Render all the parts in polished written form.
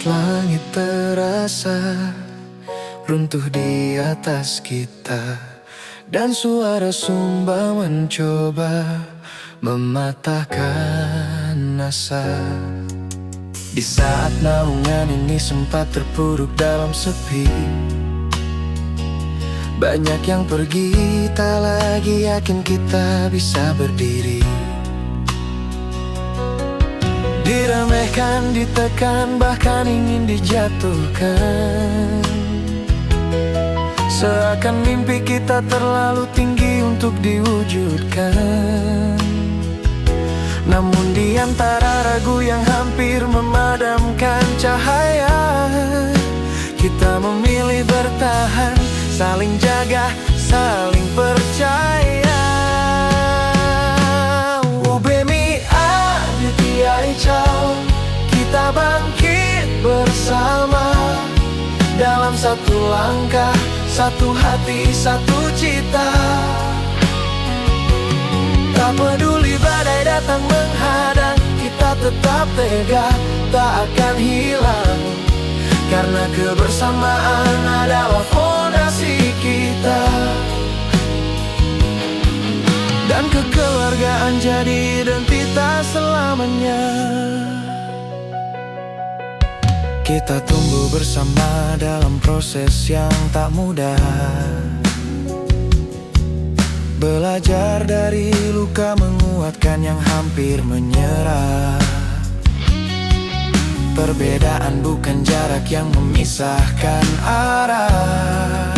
langit terasa runtuh di atas kita, dan suara sumba mencoba mematahkan asa. Di saat naungan ini sempat terpuruk dalam sepi, banyak yang pergi, tak lagi yakin kita bisa berdiri. Diremehkan, ditekan, bahkan ingin dijatuhkan. Seakan mimpi kita terlalu tinggi untuk diwujudkan. Namun di antara ragu yang hampir memadamkan cahaya, kita memilih bertahan, saling jaga, saling percaya. Ubemi Aditya Icau, kita bangkit bersama dalam satu langkah, satu hati, satu cita. Tak peduli badai datang menghadang, kita tetap tegak, tak akan hilang. Karena kebersamaan adalah fondasi kita, dan kekeluargaan jadi identitas selamanya. Kita tumbuh bersama dalam proses yang tak mudah, belajar dari luka, menguatkan yang hampir menyerah. Perbedaan bukan jarak yang memisahkan arah,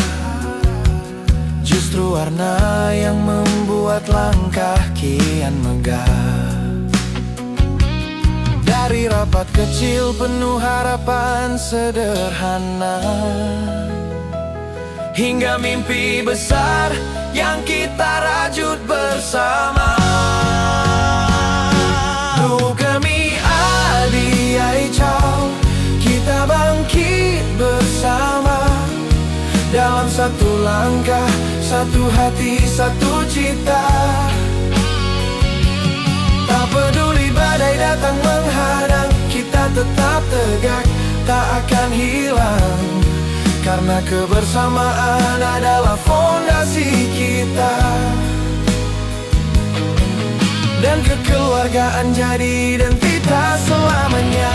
justru warna yang membuat langkah kian megah. Dari rapat kecil penuh harapan sederhana, hingga mimpi besar yang kita rajut bersama. Ukemi Aditya Icau, kita bangkit bersama dalam satu langkah, satu hati, satu cita. Tak peduli badai datang menghadang, kita tetap tegak, tak akan hilang. Karena kebersamaan adalah fondasi kita, dan kekeluargaan jadi identitas selamanya.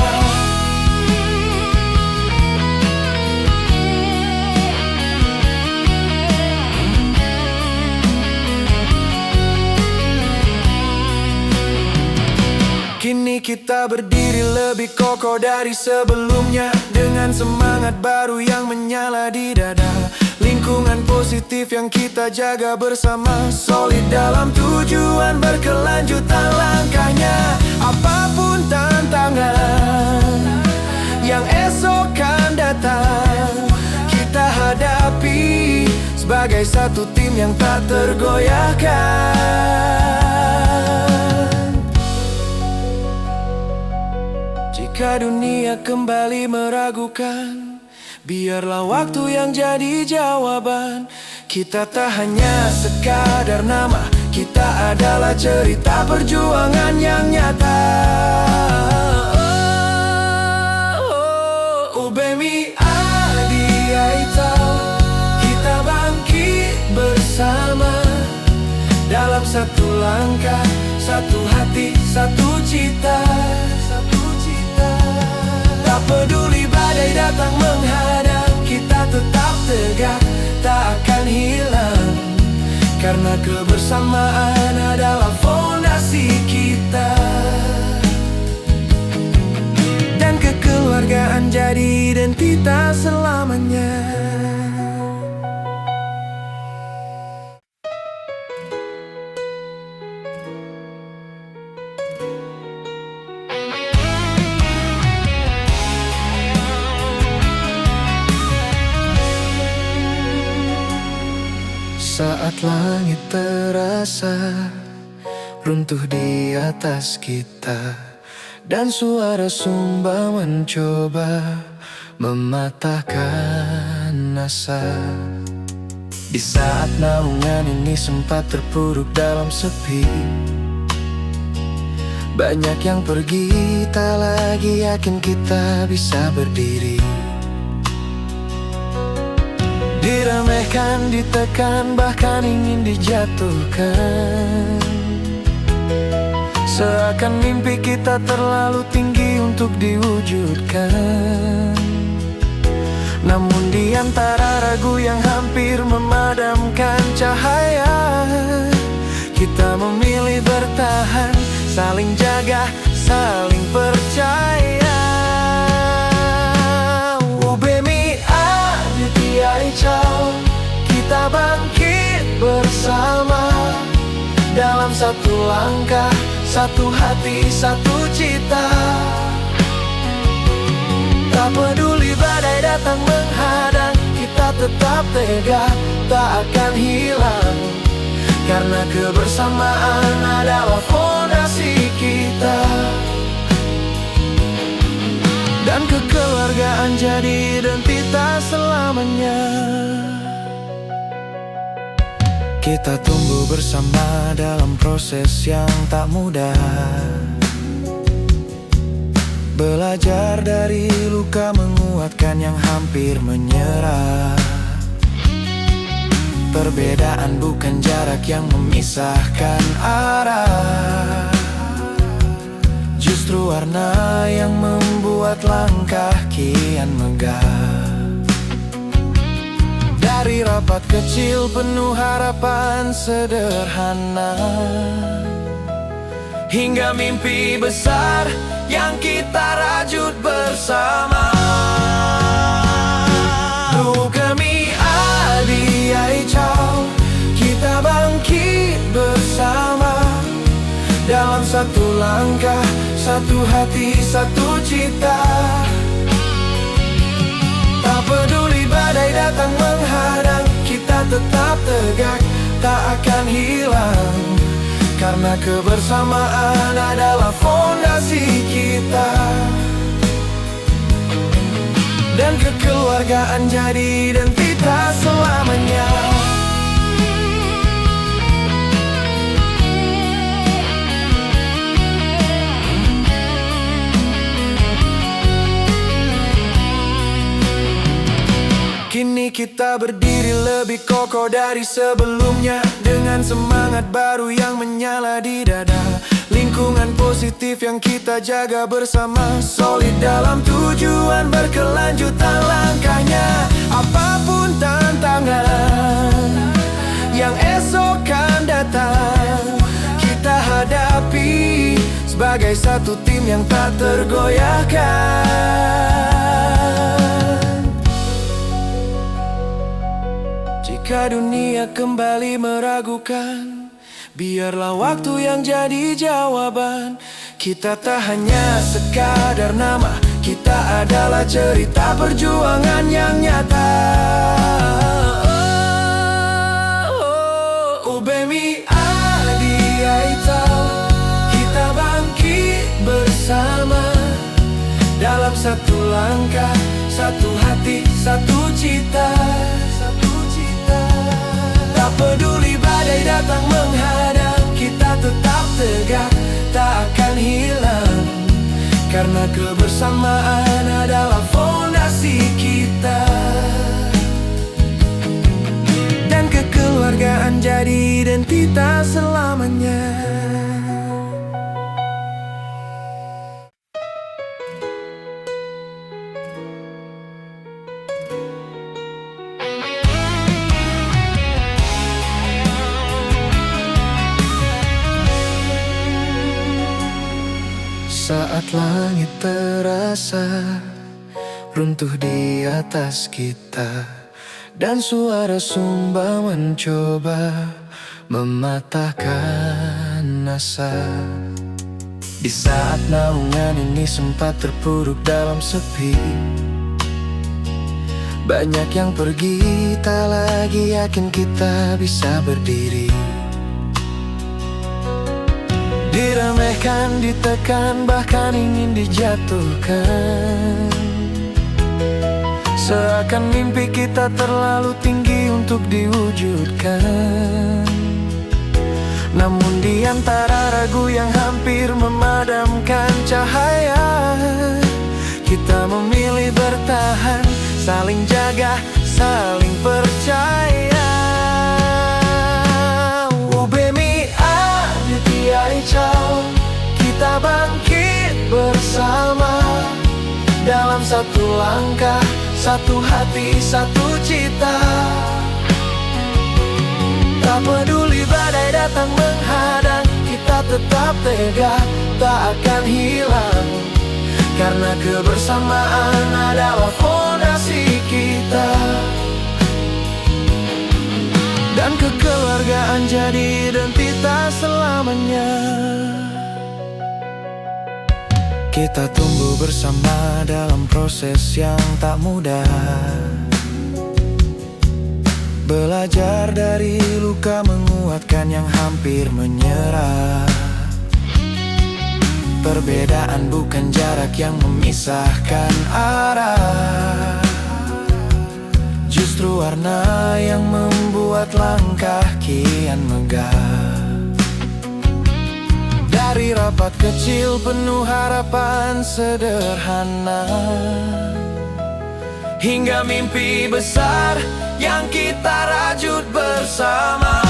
Kini kita berdiri lebih kokoh dari sebelumnya, dengan semangat baru yang menyala di dada. Lingkungan positif yang kita jaga bersama, solid dalam tujuan, berkelanjutan langkahnya. Apapun tantangan yang esok kan datang, kita hadapi sebagai satu tim yang tak tergoyahkan. Jika dunia kembali meragukan, biarlah waktu yang jadi jawaban. Kita tak hanya sekadar nama, kita adalah cerita perjuangan yang nyata. Ubemi Aditya Icau, kita bangkit bersama dalam satu langkah, satu hati, satu cita. Tak peduli badai datang menghadang, kita tetap tegak, tak akan hilang. Karena kebersamaan adalah fondasi kita, dan kekeluargaan jadi identitas selamanya. Saat langit terasa runtuh di atas kita, dan suara sumba mencoba mematahkan asa. Di saat naungan ini sempat terpuruk dalam sepi, Banyak yang pergi, tak lagi yakin kita bisa berdiri. Diremehkan, ditekan, bahkan ingin dijatuhkan. Seakan mimpi kita terlalu tinggi untuk diwujudkan. Namun di antara ragu yang hampir memadamkan cahaya, kita memilih bertahan, saling jaga, saling percaya. Ubemi Aditya Icau, kita bangkit bersama. Dalam satu langkah, satu hati, satu cita. Tak peduli badai datang menghadang, kita tetap tegak, tak akan hilang. Karena kebersamaan adalah fondasi kita. Dan kekeluargaan jadi identitas selamanya. Kita tumbuh bersama dalam proses yang tak mudah. Belajar dari luka, menguatkan yang hampir menyerah. Perbedaan bukan jarak yang memisahkan arah, justru warna yang membuat langkah kian megah. Dari rapat kecil penuh harapan sederhana, hingga mimpi besar yang kita rajut bersama. Ukemi Aditya Icau, kita bangkit bersama. Dalam satu langkah, satu hati, satu cita. Tak peduli badai datang menghadang, kita tetap tegak, tak akan hilang. Karena kebersamaan adalah fondasi kita. Dan kekeluargaan jadi identitas selamanya. Kini kita berdiri lebih kokoh dari sebelumnya, dengan semangat baru yang menyala di dada. Lingkungan positif yang kita jaga bersama, solid dalam tujuan, berkelanjutan langkahnya. Apapun tantangan yang esok kan datang, kita hadapi sebagai satu tim yang tak tergoyahkan. Jika dunia kembali meragukan, biarlah waktu yang jadi jawaban. Kita tak hanya sekadar nama, kita adalah cerita perjuangan yang nyata. Ubemi Aditya Icau, kita bangkit bersama. Dalam satu langkah, satu hati, satu cita. Tak peduli badai datang menghadang, kita tetap tegak, tak akan hilang. Karena kebersamaan adalah fondasi kita. Dan kekeluargaan jadi identitas selamanya. Saat langit terasa runtuh di atas kita, dan suara sumba mencoba mematahkan asa. Di saat naungan ini sempat terpuruk dalam sepi, banyak yang pergi, tak lagi yakin kita bisa berdiri. Diremehkan, ditekan, bahkan ingin dijatuhkan. Seakan mimpi kita terlalu tinggi untuk diwujudkan. Namun di antara ragu yang hampir memadamkan cahaya, kita memilih bertahan, saling jaga, saling percaya. Ubemi Aditya Icau, kita bangkit bersama dalam satu langkah, satu hati, satu cita. Tak peduli badai datang menghadang, kita tetap tegak, tak akan hilang. Karena kebersamaan adalah fondasi kita. Dan kekeluargaan jadi identitas selamanya. Kita tumbuh bersama dalam proses yang tak mudah, belajar dari luka, menguatkan yang hampir menyerah. Perbedaan bukan jarak yang memisahkan arah, justru warna yang membuat langkah kian megah. Dari rapat kecil penuh harapan sederhana, hingga mimpi besar yang kita rajut bersama.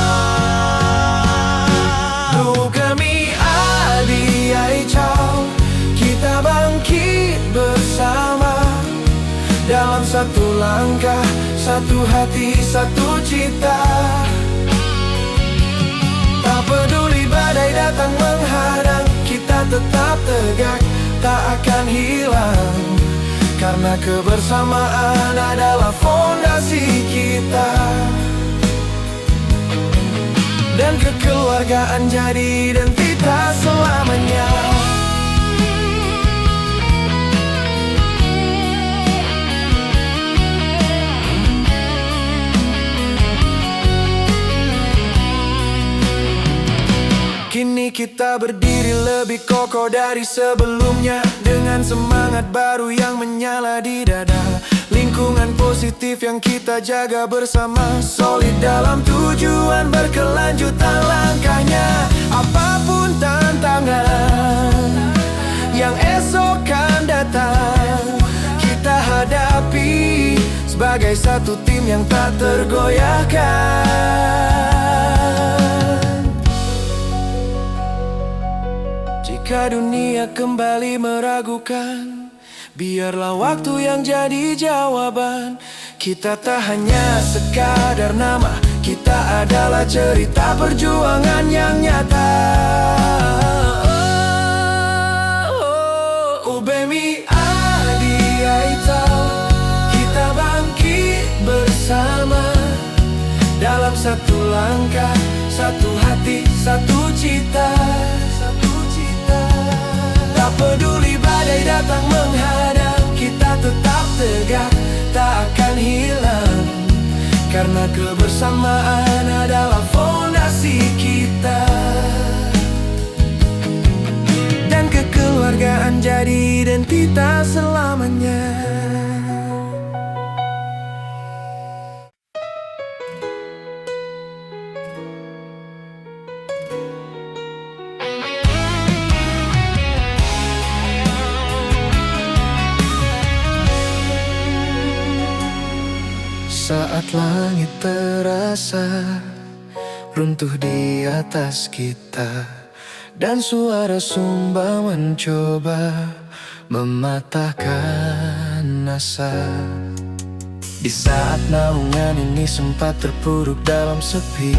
Ubemi Aditya Icau, kita bangkit bersama dalam satu langkah, satu hati, satu cita. Tak peduli badai datang menghadang, kita tetap tegak, tak akan hilang. Karena kebersamaan adalah fondasi kita. Dan kekeluargaan jadi identitas selamanya. Kini kita berdiri lebih kokoh dari sebelumnya, dengan semangat baru yang menyala di dada. Lingkungan positif yang kita jaga bersama, solid dalam tujuan, berkelanjutan langkahnya. Apapun tantangan yang esok kan datang, kita hadapi sebagai satu tim yang tak tergoyahkan. Jika dunia kembali meragukan, biarlah waktu yang jadi jawaban. Kita tak hanya sekadar nama, kita adalah cerita perjuangan yang nyata. Ubemi Aditya Icau, kita bangkit bersama dalam satu langkah, satu hati, satu cita. Tak peduli badai datang menghadang, kita tetap tegak, tak akan hilang. Karena kebersamaan adalah fondasi kita. Dan kekeluargaan jadi identitas selamanya. Saat langit terasa runtuh di atas kita, dan suara sumba mencoba mematahkan asa. Di saat naungan ini sempat terpuruk dalam sepi,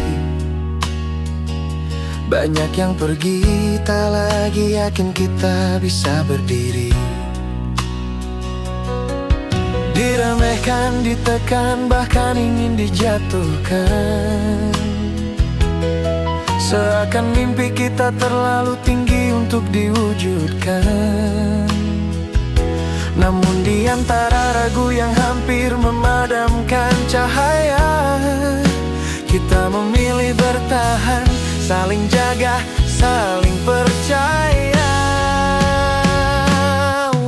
banyak yang pergi, tak lagi yakin kita bisa berdiri. Diremehkan, ditekan, bahkan ingin dijatuhkan. Seakan mimpi kita terlalu tinggi untuk diwujudkan. Namun di antara ragu yang hampir memadamkan cahaya, kita memilih bertahan, saling jaga, saling percaya.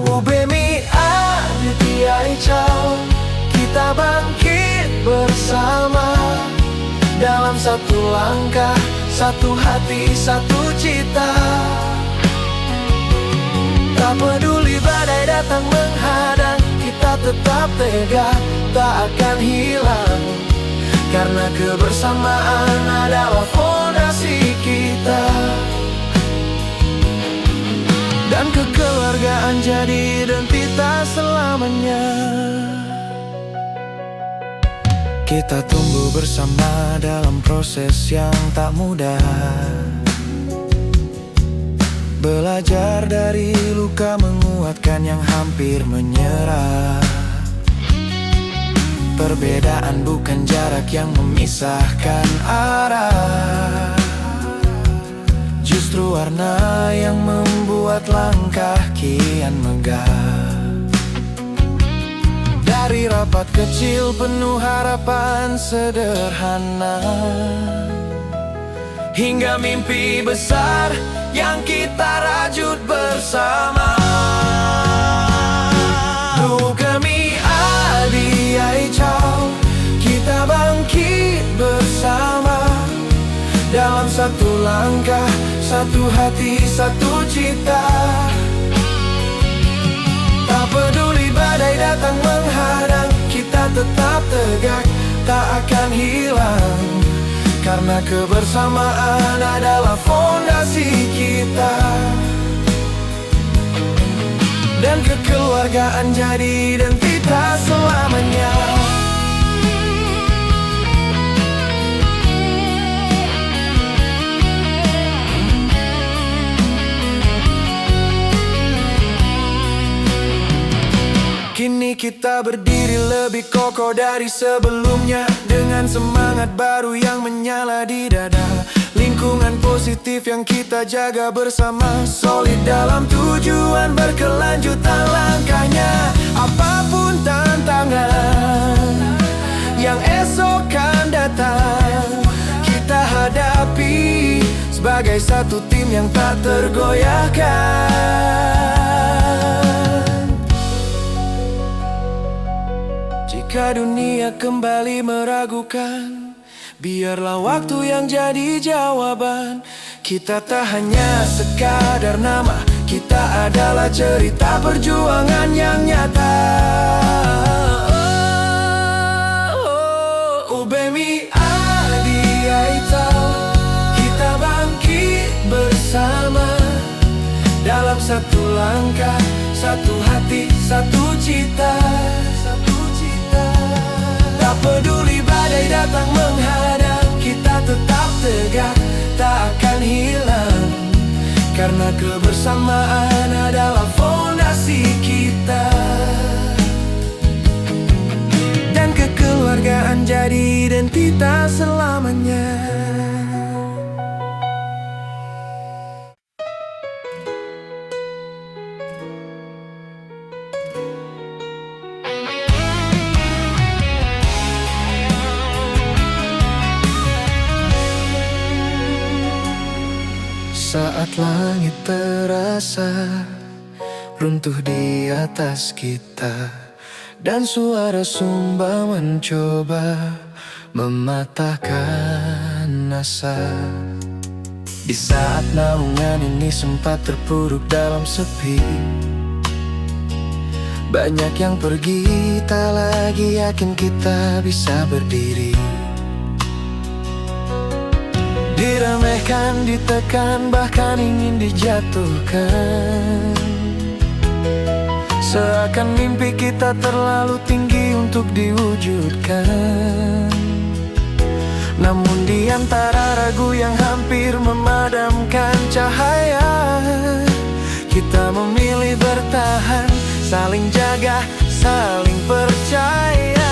Ubemi Aditya Icau, kita bangkit bersama dalam satu langkah, satu hati, satu cita. Tak peduli badai datang menghadang, kita tetap tegak, tak akan hilang. Karena kebersamaan adalah fondasi kita. Dan kekeluargaan jadi identitas selamanya. Kita tumbuh bersama dalam proses yang tak mudah. Belajar dari luka menguatkan yang hampir menyerah. Perbedaan bukan jarak yang memisahkan arah, justru warna yang membuat langkah kian megah. Dari rapat kecil penuh harapan sederhana, hingga mimpi besar yang kita rajut bersama. Bukemi adi ai cao, kita bangkit bersama. Dalam satu langkah, satu hati, satu cita. Tak peduli badai datang menghadang, kita tetap tegak, tak akan hilang. Karena kebersamaan adalah fondasi kita. Dan kekeluargaan jadi identitas selamanya. Kini kita berdiri lebih kokoh dari sebelumnya, dengan semangat baru yang menyala di dada. Lingkungan positif yang kita jaga bersama, solid dalam tujuan, berkelanjutan langkahnya. Apapun tantangan yang esok kan datang, kita hadapi sebagai satu tim yang tak tergoyahkan. Jika dunia kembali meragukan, biarlah waktu yang jadi jawaban. Kita tak hanya sekadar nama, kita adalah cerita perjuangan yang nyata. Ubemi adi ai tau, kita bangkit bersama. Dalam satu langkah, satu hati, satu cita. Tak peduli badai datang menghadang, kita tetap tegak, tak akan hilang. Karena kebersamaan adalah fondasi kita. Dan kekeluargaan jadi identitas selamanya. Saat langit terasa runtuh di atas kita, dan suara sumba mencoba mematahkan asa. Di saat naungan ini sempat terpuruk dalam sepi, banyak yang pergi, tak lagi yakin kita bisa berdiri. Diremehkan, ditekan, bahkan ingin dijatuhkan. Seakan mimpi kita terlalu tinggi untuk diwujudkan. Namun di antara ragu yang hampir memadamkan cahaya, kita memilih bertahan, saling jaga, saling percaya.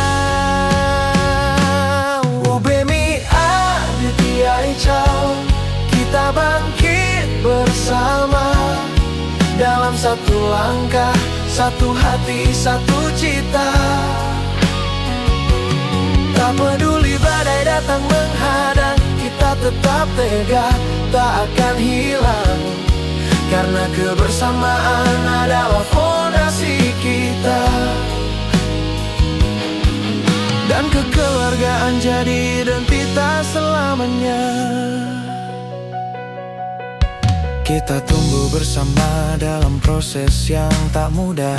Ubemi adi ai cao, kita bangkit bersama. Dalam satu langkah, satu hati, satu cita. Tak peduli badai datang menghadang, kita tetap tegak, tak akan hilang. Karena kebersamaan adalah fondasi kita. Dan kekeluargaan jadi identitas selamanya. Kita tumbuh bersama dalam proses yang tak mudah,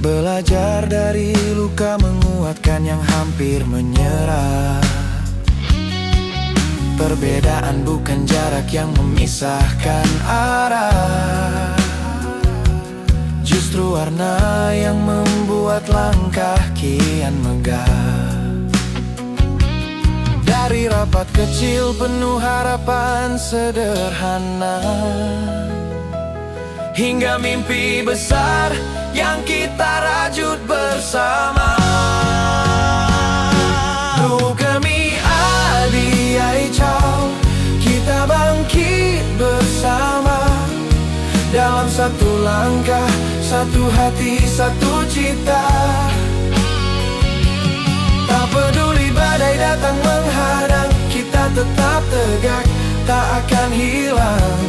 belajar dari luka, menguatkan yang hampir menyerah. Perbedaan bukan jarak yang memisahkan arah, justru warna yang membuat langkah kian megah. Dari rapat kecil penuh harapan sederhana, hingga mimpi besar yang kita rajut bersama. Bukemi adi ai cao, kita bangkit bersama, dalam satu langkah, satu hati, satu cita. Tak peduli badai datang menghadang, kita tetap tegak, tak akan hilang.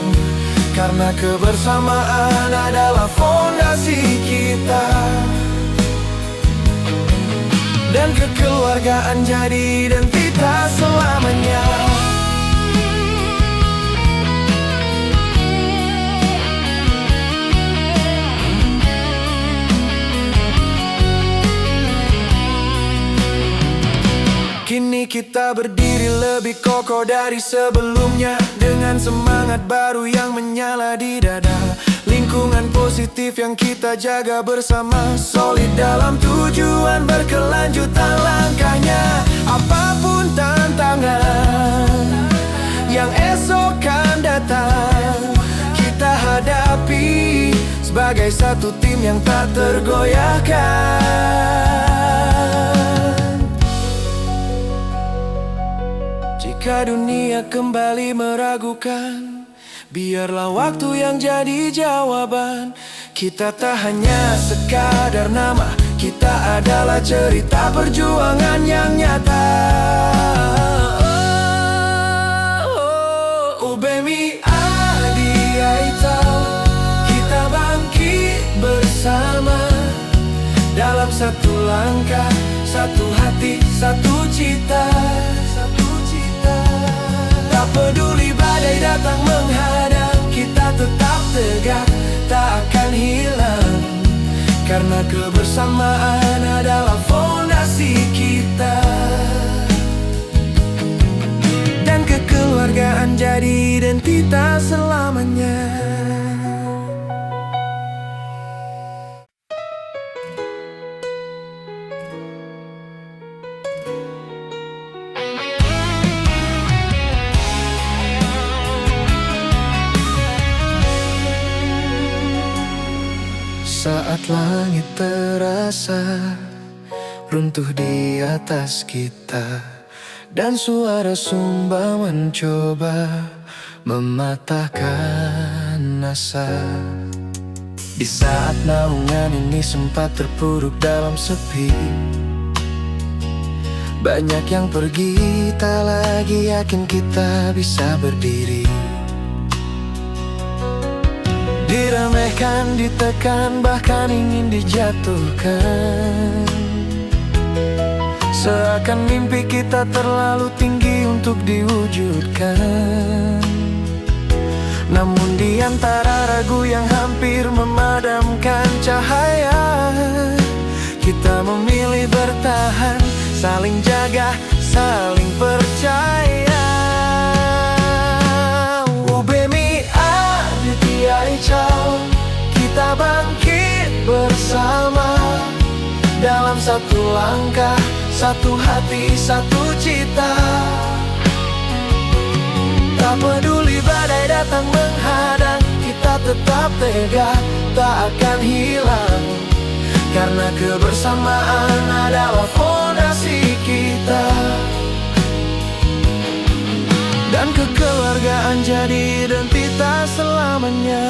Karena kebersamaan adalah fondasi kita, dan kekeluargaan jadi identitas selamanya. Kini kita berdiri lebih kokoh dari sebelumnya, dengan semangat baru yang menyala di dada. Lingkungan positif yang kita jaga bersama, solid dalam tujuan, berkelanjutan langkahnya. Apapun tantangan yang esok akan datang, kita hadapi sebagai satu tim yang tak tergoyahkan. Jika dunia kembali meragukan, biarlah waktu yang jadi jawaban. Kita tak hanya sekadar nama, kita adalah cerita perjuangan yang nyata. Ubemi adi ai tau, kita bangkit bersama, dalam satu langkah, satu hati, satu cita. Tak peduli badai datang menghadang, kita tetap tegak, tak akan hilang. Karena kebersamaan adalah fondasi kita, dan kekeluargaan jadi identitas selamanya. Saat langit terasa runtuh di atas kita, dan suara sumba mencoba mematahkan asa. Di saat naungan ini sempat terpuruk dalam sepi, banyak yang pergi, tak lagi yakin kita bisa berdiri. Diremehkan, ditekan, bahkan ingin dijatuhkan, seakan mimpi kita terlalu tinggi untuk diwujudkan. Namun di antara ragu yang hampir memadamkan cahaya, kita memilih bertahan, saling jaga, saling percaya. Ubemi adi ai cao, kita bangkit bersama, dalam satu langkah, satu hati, satu cita. Tak peduli badai datang menghadang, kita tetap tegak, tak akan hilang. Karena kebersamaan adalah fondasi kita, dan kekeluargaan jadi identitas selamanya.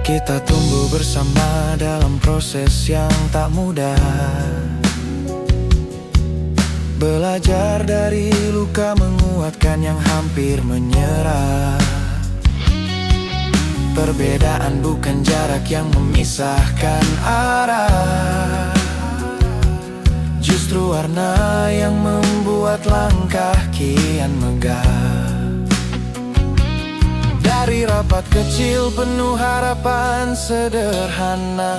Kita tumbuh bersama dalam proses yang tak mudah, belajar dari luka, menguatkan yang hampir menyerah. Perbedaan bukan jarak yang memisahkan arah, Justru warna yang membuat langkah kian megah. Dari rapat kecil penuh harapan sederhana,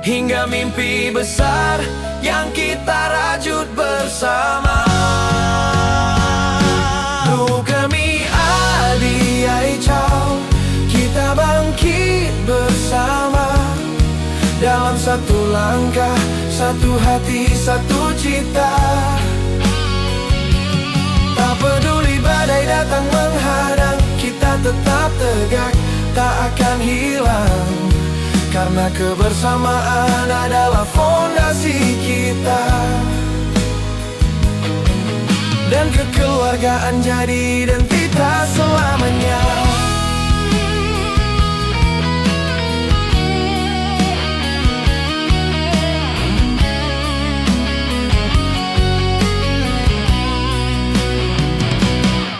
hingga mimpi besar yang kita rajut bersama. Kami Adi Aichao, kita bangkit bersama, dalam satu langkah, satu hati, satu cita. Tak peduli badai datang menghadang, kita tetap tegak, tak akan hilang. Karena kebersamaan adalah fondasi kita, dan kekeluargaan jadi identitas selamanya.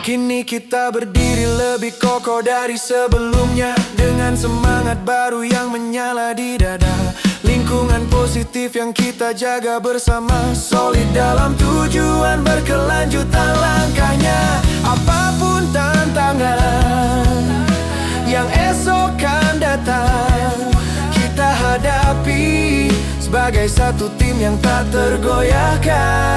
Kini kita berdiri lebih kokoh dari sebelumnya, dengan semangat baru yang menyala di dada. Lingkungan positif yang kita jaga bersama, solid dalam tujuan, berkelanjutan langkahnya. Apapun tantangan yang esok akan datang, kita hadapi sebagai satu tim yang tak tergoyahkan.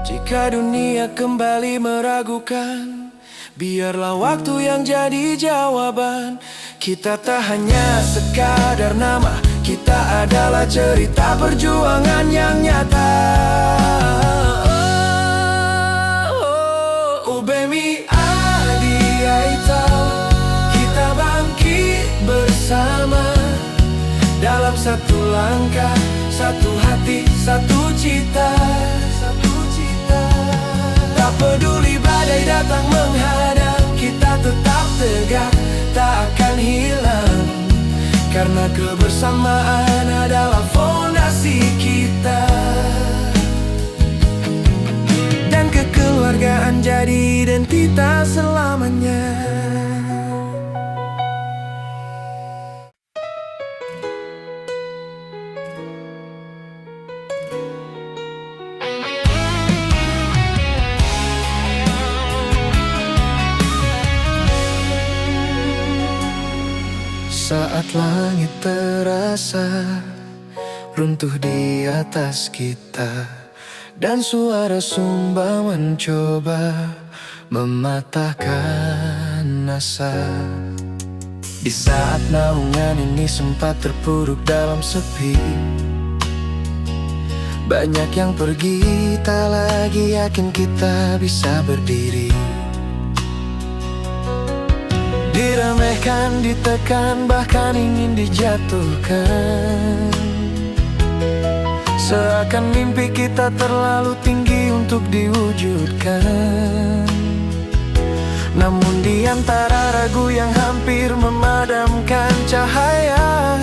Jika dunia kembali meragukan, biarlah waktu yang jadi jawaban. Kita tak hanya sekadar nama, kita adalah cerita perjuangan yang nyata. Ubemi Adi Aichao, kita bangkit bersama, dalam satu langkah, satu hati, satu cita. Tak peduli badai datang menghadang, kita tetap tegak, tak akan hilang. Karena kebersamaan adalah fondasi kita, dan kekeluargaan jadi identitas selamanya. Saat langit terasa runtuh di atas kita, dan suara sumba mencoba mematahkan asa. Di saat naungan ini sempat terpuruk dalam sepi, banyak yang pergi, tak lagi yakin kita bisa berdiri. Diremehkan, ditekan, bahkan ingin dijatuhkan, seakan mimpi kita terlalu tinggi untuk diwujudkan. Namun di antara ragu yang hampir memadamkan cahaya,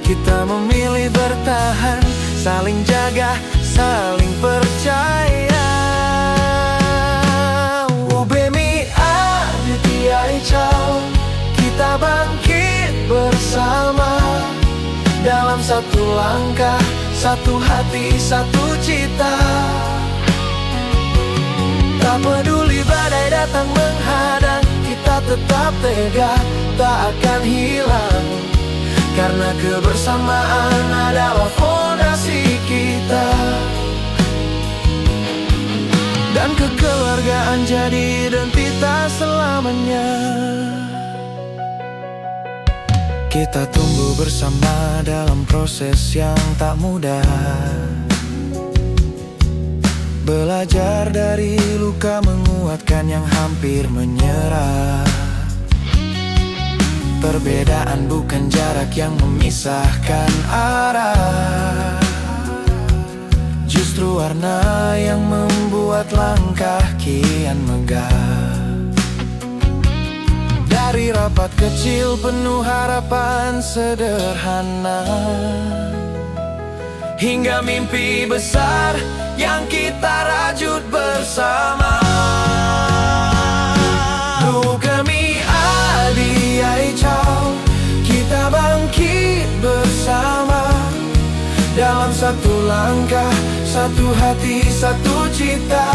kita memilih bertahan, saling jaga, saling percaya. Aichao, kita bangkit bersama, dalam satu langkah, satu hati, satu cita. Tak peduli badai datang menghadang, kita tetap tegak, tak akan hilang. Karena kebersamaan adalah fondasi kita, dan kekeluargaan jadi identitas selamanya. Kita tumbuh bersama dalam proses yang tak mudah, belajar dari luka, menguatkan yang hampir menyerah. Perbedaan bukan jarak yang memisahkan arah, justru warna yang membuat langkah kian megah. Dari rapat kecil penuh harapan sederhana, hingga mimpi besar yang kita rajut bersama. Kami Adi Aichao, langkah, satu hati, satu cita.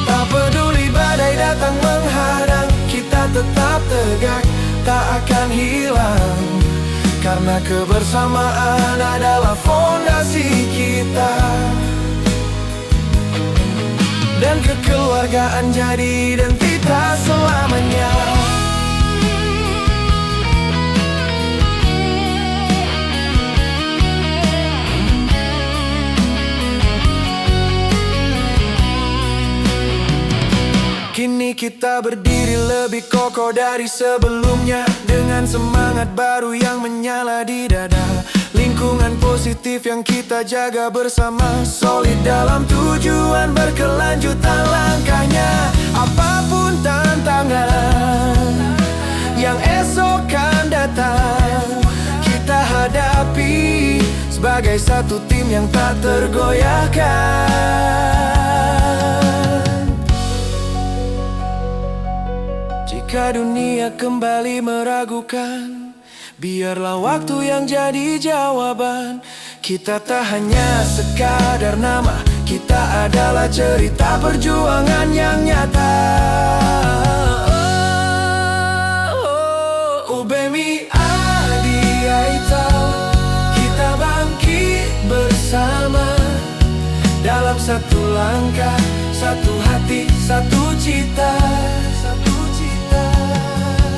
Tak peduli badai datang menghadang, kita tetap tegak, tak akan hilang. Karena kebersamaan adalah fondasi kita. Dan kekeluargaan jadi identitas selamanya. Kini kita berdiri lebih kokoh dari sebelumnya, dengan semangat baru yang menyala di dada. Lingkungan positif yang kita jaga bersama, solid dalam tujuan, berkelanjutan langkahnya. Apapun tantangan yang esok akan datang, kita hadapi sebagai satu tim yang tak tergoyahkan. Jika dunia kembali meragukan, biarlah waktu yang jadi jawaban. Kita tak hanya sekadar nama, kita adalah cerita perjuangan yang nyata. Ubemi Adi Aitau, kita bangkit bersama, dalam satu langkah, satu hati, satu cita.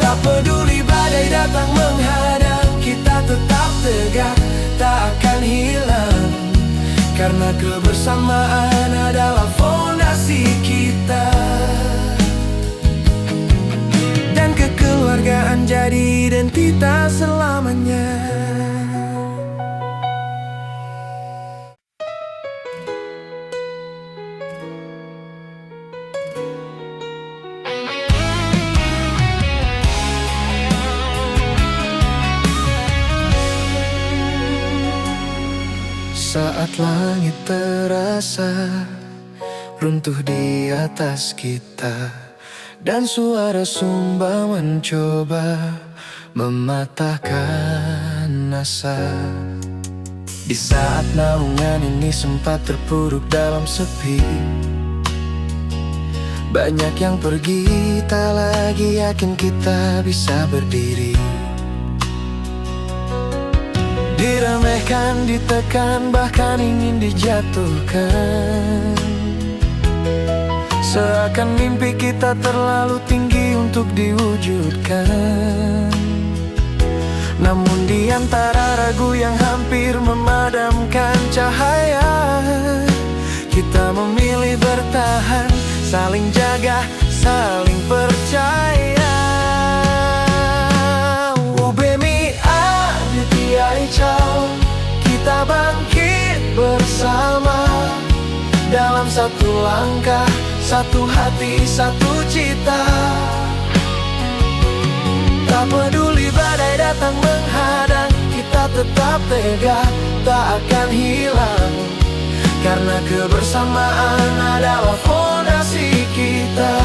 Tak peduli badai datang menghadang, kita tetap tegak, tak akan hilang. Karena kebersamaan adalah fondasi kita. Dan kekeluargaan jadi identitas selamanya. Saat langit terasa runtuh di atas kita, dan suara sumba mencoba mematahkan asa. Di saat naungan ini sempat terpuruk dalam sepi, banyak yang pergi, tak lagi yakin kita bisa berdiri. Diremehkan, ditekan, bahkan ingin dijatuhkan. Seakan mimpi kita terlalu tinggi untuk diwujudkan. Namun di antara ragu yang hampir memadamkan cahaya, kita memilih bertahan, saling jaga, saling percaya. Kita bangkit bersama, dalam satu langkah, satu hati, satu cita. Tak peduli badai datang menghadang, kita tetap tegak, tak akan hilang. Karena kebersamaan adalah fondasi kita.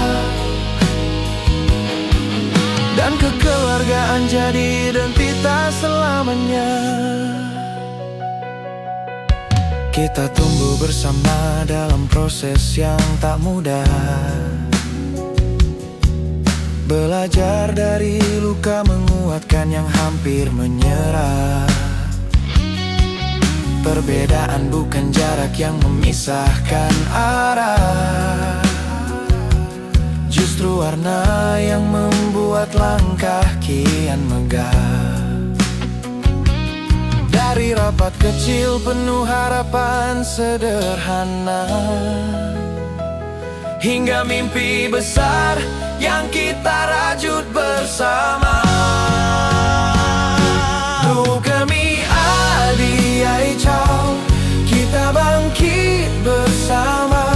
Dan kekeluargaan jadi identitas selamanya. Kita tumbuh bersama dalam proses yang tak mudah, belajar dari luka, menguatkan yang hampir menyerah. Perbedaan bukan jarak yang memisahkan arah, justru warna yang membuat langkah kian megah. Dari rapat kecil penuh harapan sederhana, hingga mimpi besar yang kita rajut bersama. Kami Adi Aicau, kita bangkit bersama,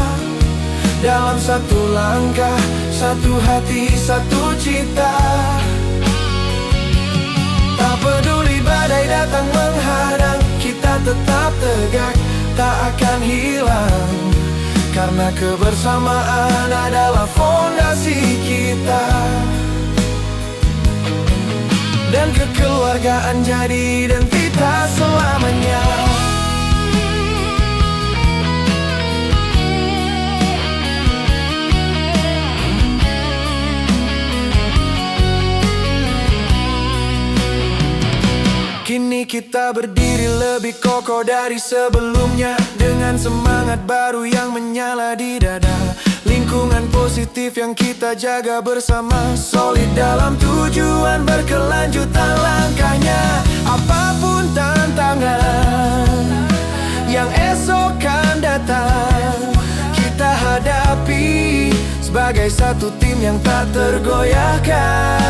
dalam satu langkah, satu hati, satu cita. Tak peduli badai datang menghadang, kita tetap tegak, tak akan hilang. Karena kebersamaan adalah fondasi kita. Dan kekeluargaan jadi identitas selamanya. kita berdiri lebih kokoh dari sebelumnya, dengan semangat baru yang menyala di dada. Lingkungan positif yang kita jaga bersama, solid dalam tujuan, berkelanjutan langkahnya. Apapun tantangan yang esok akan datang, kita hadapi sebagai satu tim yang tak tergoyahkan.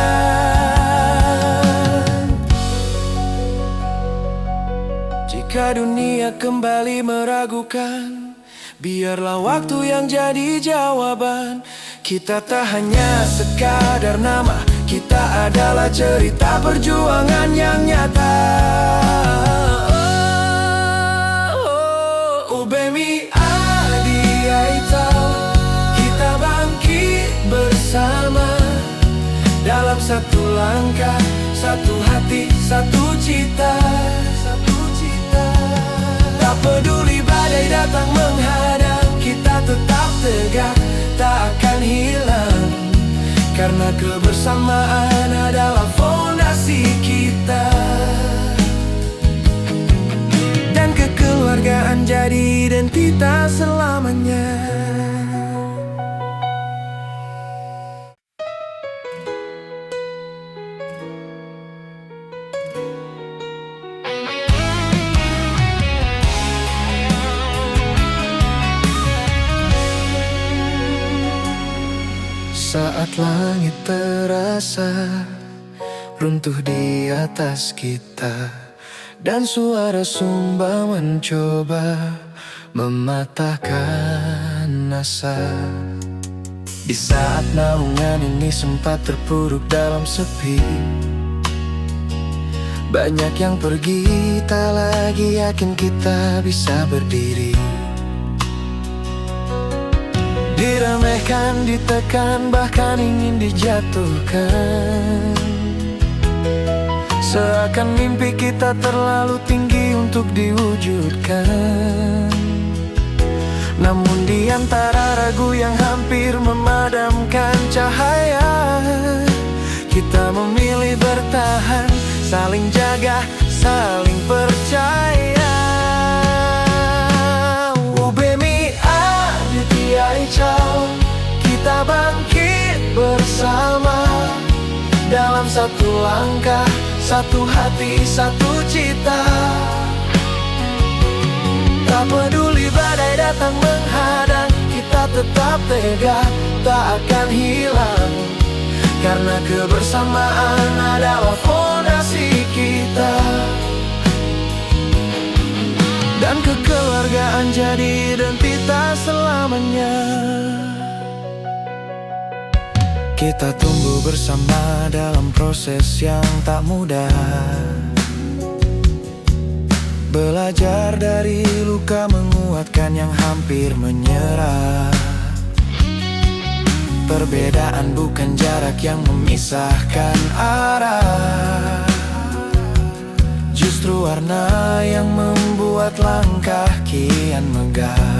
Jika dunia kembali meragukan, biarlah waktu yang jadi jawaban. Kita tak hanya sekadar nama, kita adalah cerita perjuangan yang nyata. Ubemi Adiai Tau, kita bangkit bersama, dalam satu langkah, satu hati, satu cita. Tak peduli badai datang menghadang, kita tetap tegak, tak akan hilang. Karena kebersamaan adalah fondasi kita, dan kekeluargaan jadi identitas selamanya. Saat langit terasa runtuh di atas kita, dan suara sumba mencoba mematahkan asa. Di saat naungan ini sempat terpuruk dalam sepi, banyak yang pergi, tak lagi yakin kita bisa berdiri. Diremehkan, ditekan, bahkan ingin dijatuhkan, seakan mimpi kita terlalu tinggi untuk diwujudkan. Namun di antara ragu yang hampir memadamkan cahaya, kita memilih bertahan, saling jaga, saling percaya. Kita bangkit bersama, dalam satu langkah, satu hati, satu cita. Tak peduli badai datang menghadang, kita tetap tegak, tak akan hilang. Karena kebersamaan adalah fondasi kita, dan kekeluargaan jadi identitas selamanya. Kita tumbuh bersama dalam proses yang tak mudah, belajar dari luka, menguatkan yang hampir menyerah. Perbedaan bukan jarak yang memisahkan arah, justru warna yang membuat langkah kian megah.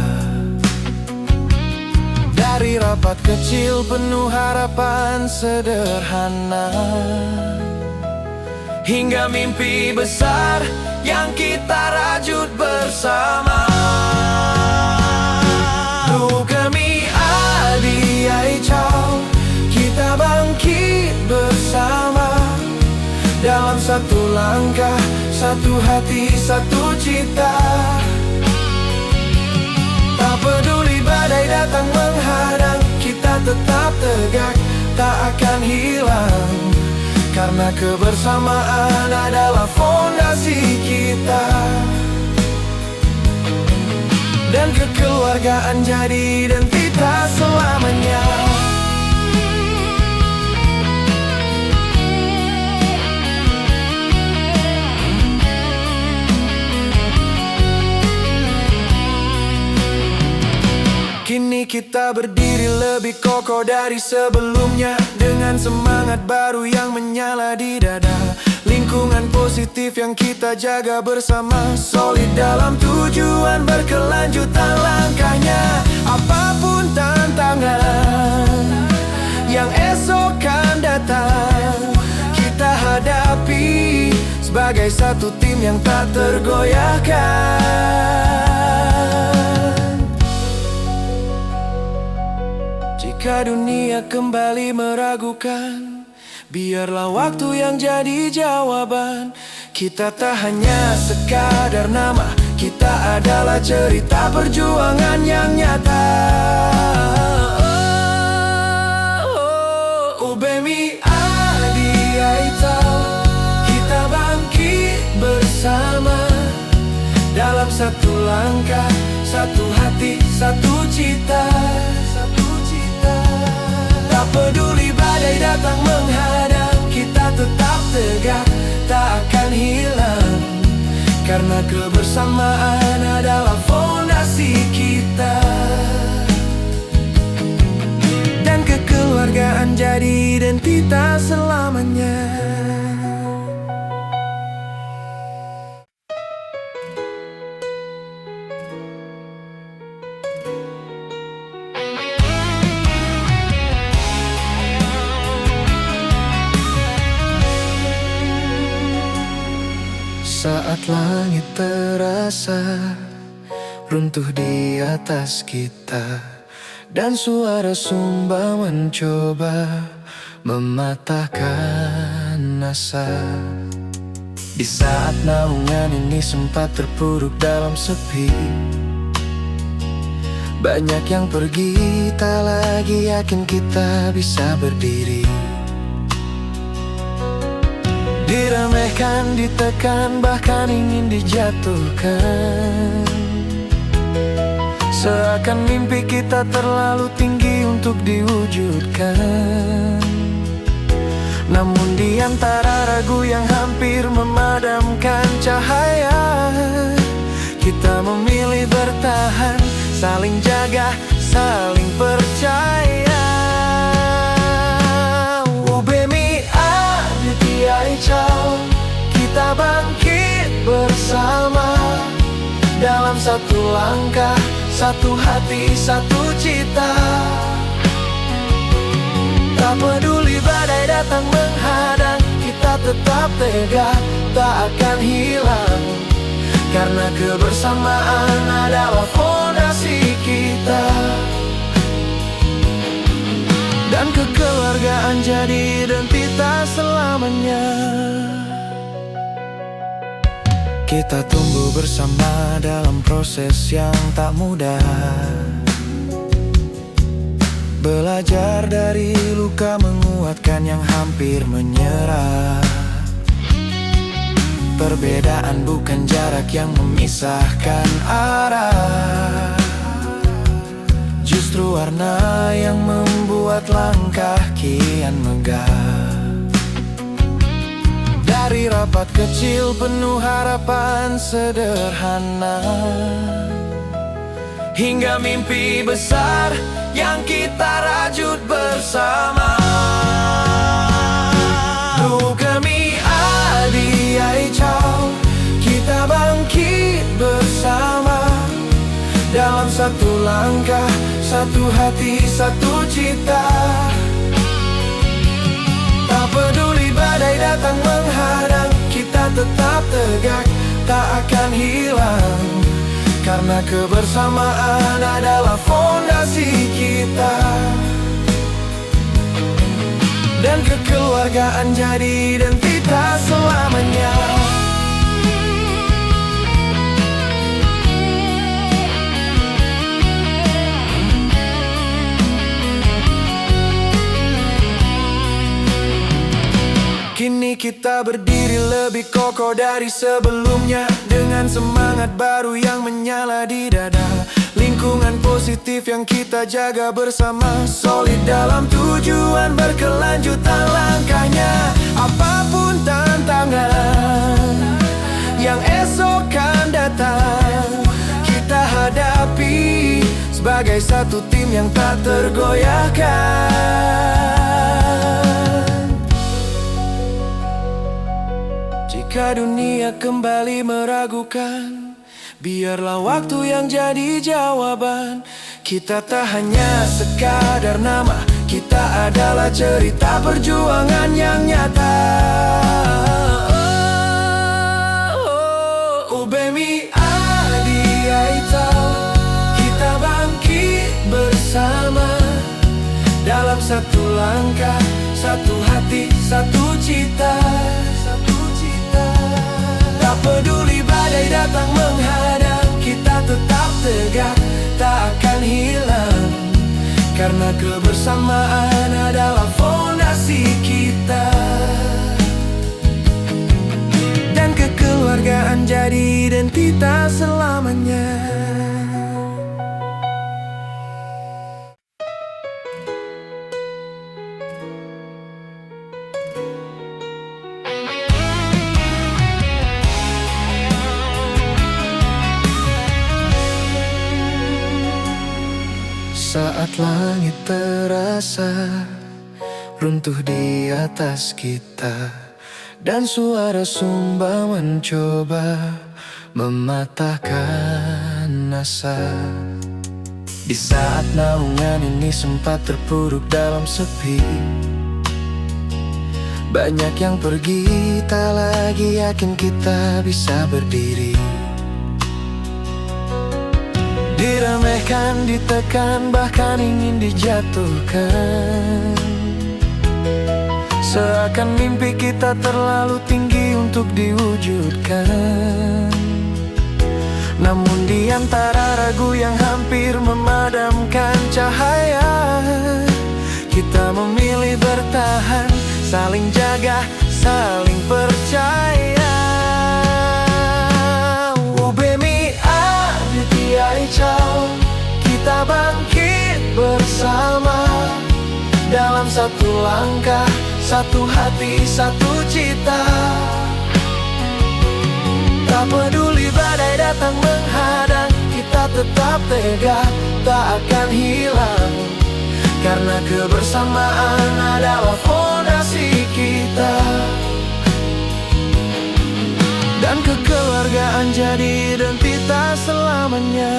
Dari rapat kecil penuh harapan sederhana, hingga mimpi besar yang kita rajut bersama. Kami Adiai Tau, kita bangkit bersama, dalam satu langkah, satu hati, satu cita. Tak peduli badai datang menghadang, kita tetap tegak, tak akan hilang. Karena kebersamaan adalah fondasi kita, dan kekeluargaan jadi identitas selamanya. Kini kita berdiri lebih kokoh dari sebelumnya, dengan semangat baru yang menyala di dada. Lingkungan positif yang kita jaga bersama, solid dalam tujuan, berkelanjutan langkahnya. Apapun tantangan yang esok akan datang, kita hadapi sebagai sebagai satu tim yang tak tergoyahkan. Jika dunia kembali meragukan, biarlah waktu yang jadi jawaban. Kita tak hanya sekadar nama, kita adalah cerita perjuangan yang nyata. Ubemi adi aitau, kita bangkit bersama dalam satu langkah, satu hati, satu cita. Tak peduli badai datang menghadang, kita tetap tegak, tak akan hilang. Karena kebersamaan adalah fondasi kita. Dan kekeluargaan jadi identitas selamanya. Saat langit terasa runtuh di atas kita, dan suara sumba mencoba mematahkan asa. Di saat naungan ini sempat terpuruk dalam sepi, banyak yang pergi, tak lagi yakin kita bisa berdiri. Diremehkan, ditekan, bahkan ingin dijatuhkan. Seakan mimpi kita terlalu tinggi untuk diwujudkan. Namun di antara ragu yang hampir memadamkan cahaya, kita memilih bertahan, saling jaga, saling percaya. Kita bangkit bersama dalam satu langkah, satu hati, satu cita. Tak peduli badai datang menghadang, kita tetap tegak, tak akan hilang. Karena kebersamaan adalah fondasi kita. Dan kekeluargaan jadi identitas selamanya. Kita tumbuh bersama dalam proses yang tak mudah, belajar dari luka, menguatkan yang hampir menyerah. Perbedaan bukan jarak yang memisahkan arah, justru warna yang membuat langkah kian megah. Dari rapat kecil penuh harapan sederhana, hingga mimpi besar yang kita rajut bersama. Kami adi aicau, kita bangkit bersama dalam satu langkah, satu hati, satu cita. Tak peduli badai datang menghadang, kita tetap tegak, tak akan hilang. Karena kebersamaan adalah fondasi kita. Dan kekeluargaan jadi identitas selamanya. Kini kita berdiri lebih kokoh dari sebelumnya, dengan semangat baru yang menyala di dada. Lingkungan positif yang kita jaga bersama, solid dalam tujuan, berkelanjutan langkahnya. Apapun tantangan yang esok kan datang, kita hadapi sebagai satu tim yang tak tergoyahkan. Jika dunia kembali meragukan, biarlah waktu yang jadi jawaban. Kita tak hanya sekadar nama, kita adalah cerita perjuangan yang nyata. dalam satu langkah, satu hati, satu cita. Tak peduli badai datang menghadang, kita tetap tegak, tak akan hilang. Karena kebersamaan adalah fondasi kita. Dan kekeluargaan jadi identitas selamanya. Saat langit terasa runtuh di atas kita, dan suara sumba mencoba mematahkan asa. Di saat naungan ini sempat terpuruk dalam sepi, banyak yang pergi, tak lagi yakin kita bisa berdiri. Diremehkan, ditekan, bahkan ingin dijatuhkan. Seakan mimpi kita terlalu tinggi untuk diwujudkan. Namun di antara ragu yang hampir memadamkan cahaya, kita memilih bertahan, saling jaga, saling percaya. Kita bangkit bersama, dalam satu langkah, satu hati, satu cita. Tak peduli badai datang menghadang, kita tetap tegak, tak akan hilang. Karena kebersamaan adalah fondasi kita. Dan kekeluargaan jadi identitas selamanya.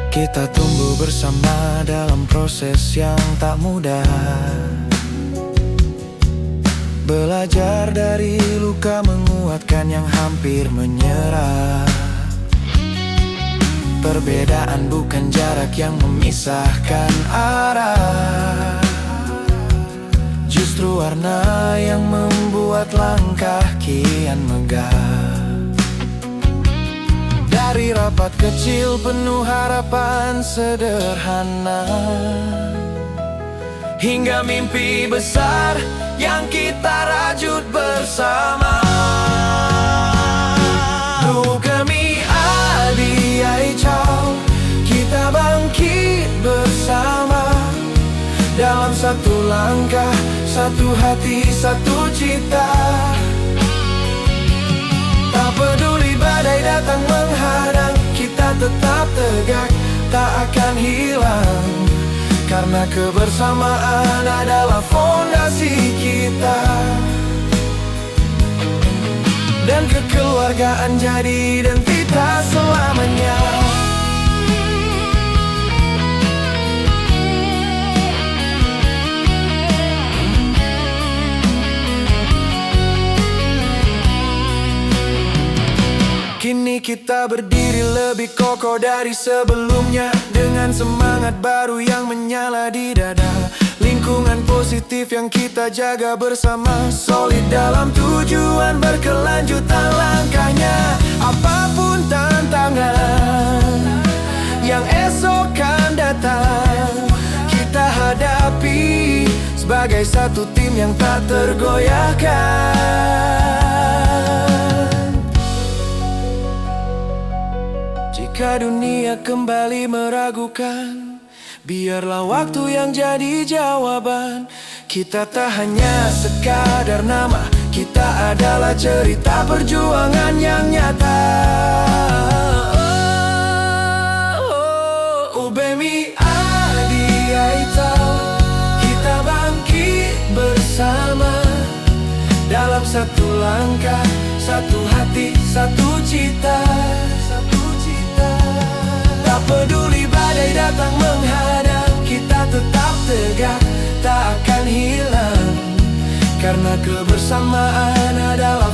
Kita tumbuh bersama dalam proses yang tak mudah, belajar dari luka, menguatkan yang hampir menyerah. Perbedaan bukan jarak yang memisahkan arah, justru warna yang membuat langkah kian megah. Dari rapat kecil penuh harapan sederhana, hingga mimpi besar yang kita rajut bersama. Kami Adi Aichao, kita bangkit bersama, dalam satu langkah, satu hati, satu cita. Tak peduli badai datang menghadang, kita tetap tegak, tak akan hilang. Karena kebersamaan adalah fondasi kita. Dan kekeluargaan jadi identitas selamanya. Kini kita berdiri lebih kokoh dari sebelumnya, dengan semangat baru yang menyala di dada. Lingkungan positif yang kita jaga bersama, solid dalam tujuan, berkelanjutan langkahnya. Apapun tantangan yang esok kan datang, kita hadapi sebagai satu tim yang tak tergoyahkan. Jika dunia kembali meragukan, biarlah waktu yang jadi jawaban. Kita tak hanya sekadar nama, kita adalah cerita perjuangan yang nyata. Ubemi Adi Aitao, kita bangkit bersama, dalam satu langkah, satu hati, satu cita. Tak peduli badai datang menghadang, kita tetap tegak, tak akan hilang. Karena kebersamaan adalah